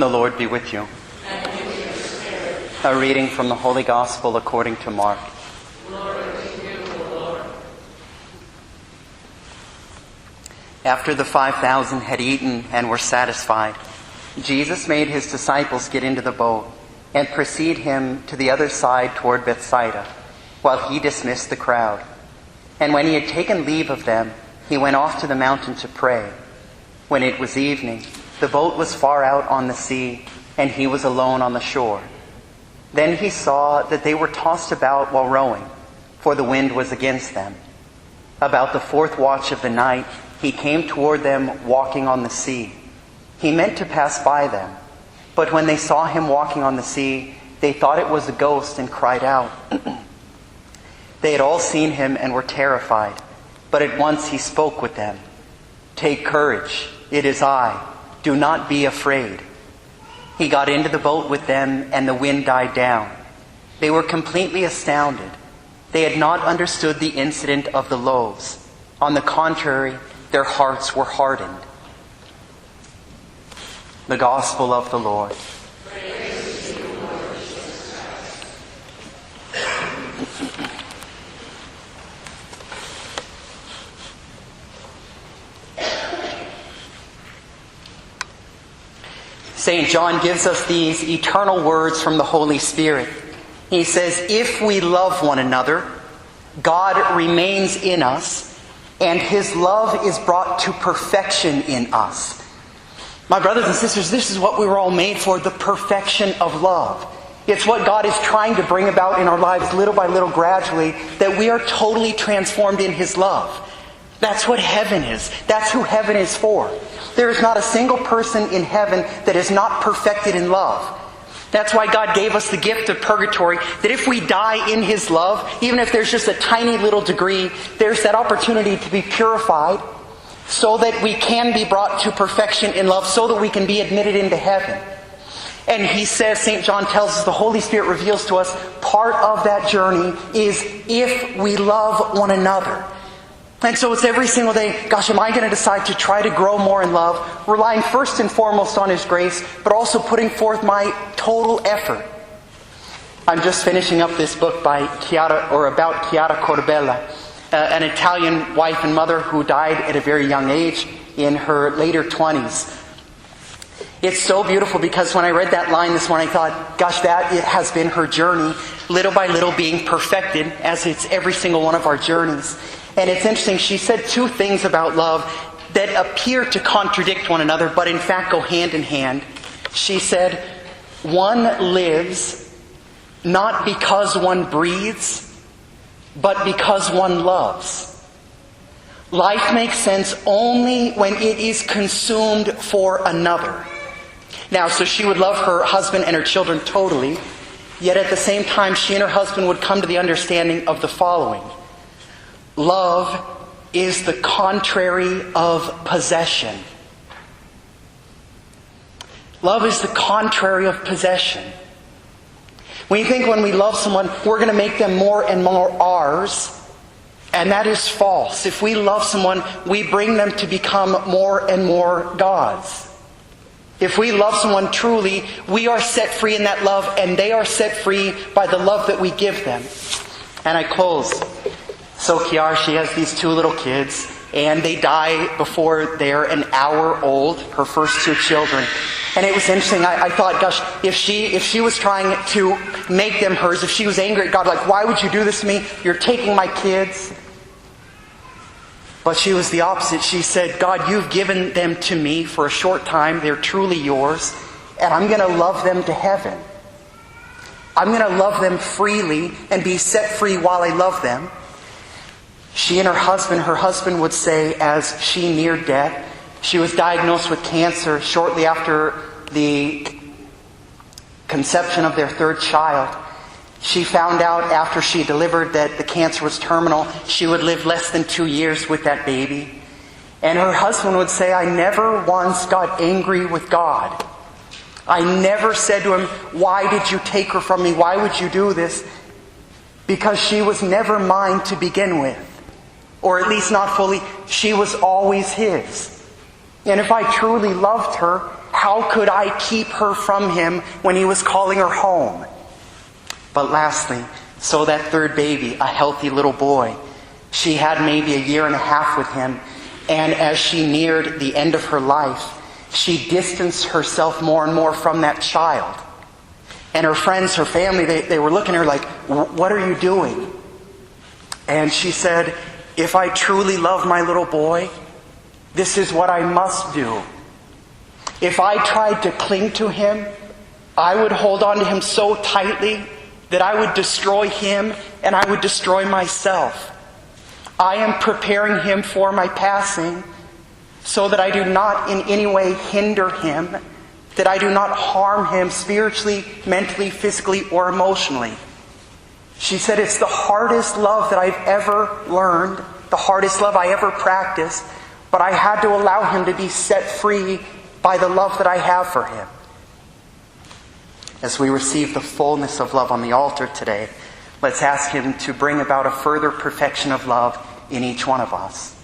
The Lord be with you. And with your spirit. A reading from the Holy Gospel according to Mark. Glory to you, O Lord. After the 5,000 had eaten and were satisfied, Jesus made his disciples get into the boat and precede him to the other side toward Bethsaida, while he dismissed the crowd. And when he had taken leave of them, he went off to the mountain to pray. When it was evening, the boat was far out on the sea, and he was alone on the shore. Then he saw that they were tossed about while rowing, for the wind was against them. About the fourth watch of the night, he came toward them walking on the sea. He meant to pass by them, but when they saw him walking on the sea, they thought it was a ghost and cried out. They had all seen him and were terrified, but at once he spoke with them. "Take courage, it is I. Do not be afraid." He got into the boat with them, and the wind died down. They were completely astounded. They had not understood the incident of the loaves. On the contrary, their hearts were hardened. The Gospel of the Lord. Praise to you, Lord Jesus Christ. St. John gives us these eternal words from the Holy Spirit. He says, if we love one another, God remains in us, and his love is brought to perfection in us. My brothers and sisters, this is what we were all made for, the perfection of love. It's what God is trying to bring about in our lives little by little, gradually, that we are totally transformed in his love. That's what heaven is. That's who heaven is for. There is not a single person in heaven that is not perfected in love. That's why God gave us the gift of purgatory, that if we die in his love, even if there's just a tiny little degree, there's that opportunity to be purified so that we can be brought to perfection in love, so that we can be admitted into heaven. And he says, St. John tells us, the Holy Spirit reveals to us, part of that journey is if we love one another. And so it's every single day, gosh, am I going to decide to try to grow more in love, relying first and foremost on his grace, but also putting forth my total effort. I'm just finishing up this book by about Chiara Corbella, an Italian wife and mother who died at a very young age in her later 20s. It's so beautiful because when I read that line this morning, I thought, gosh, that it has been her journey, little by little being perfected, as it's every single one of our journeys. And it's interesting, she said two things about love that appear to contradict one another, but in fact go hand in hand. She said, one lives not because one breathes, but because one loves. Life makes sense only when it is consumed for another. Now, so she would love her husband and her children totally, yet at the same time she and her husband would come to the understanding of the following. Love is the contrary of possession. Love is the contrary of possession. We think when we love someone, we're going to make them more and more ours, and that is false. If we love someone, we bring them to become more and more God's. If we love someone truly, we are set free in that love, and they are set free by the love that we give them. And I close. So Chiara, she has these two little kids, and they die before they're an hour old, her first two children. And it was interesting, I thought, gosh, if she was trying to make them hers, if she was angry at God, like, why would you do this to me? You're taking my kids. But she was the opposite. She said, God, you've given them to me for a short time. They're truly yours. And I'm going to love them to heaven. I'm going to love them freely and be set free while I love them. She and her husband would say, as she neared death, she was diagnosed with cancer shortly after the conception of their third child. She found out after she delivered that the cancer was terminal. She would live less than 2 years with that baby. And her husband would say, I never once got angry with God. I never said to him, why did you take her from me? Why would you do this? Because she was never mine to begin with. Or at least not fully. She was always his. And if I truly loved her, How could I keep her from him when he was calling her home? But lastly, so that third baby, a healthy little boy, she had maybe a year and a half with him, and as she neared the end of her life, she distanced herself more and more from that child. And her friends, her family, they were looking at her like, what are you doing? And she said, if I truly love my little boy, this is what I must do. If I tried to cling to him, I would hold on to him so tightly that I would destroy him and I would destroy myself. I am preparing him for my passing so that I do not in any way hinder him, that I do not harm him spiritually, mentally, physically, or emotionally. She said, it's the hardest love that I've ever learned, the hardest love I ever practiced, but I had to allow him to be set free by the love that I have for him. As we receive the fullness of love on the altar today, let's ask him to bring about a further perfection of love in each one of us.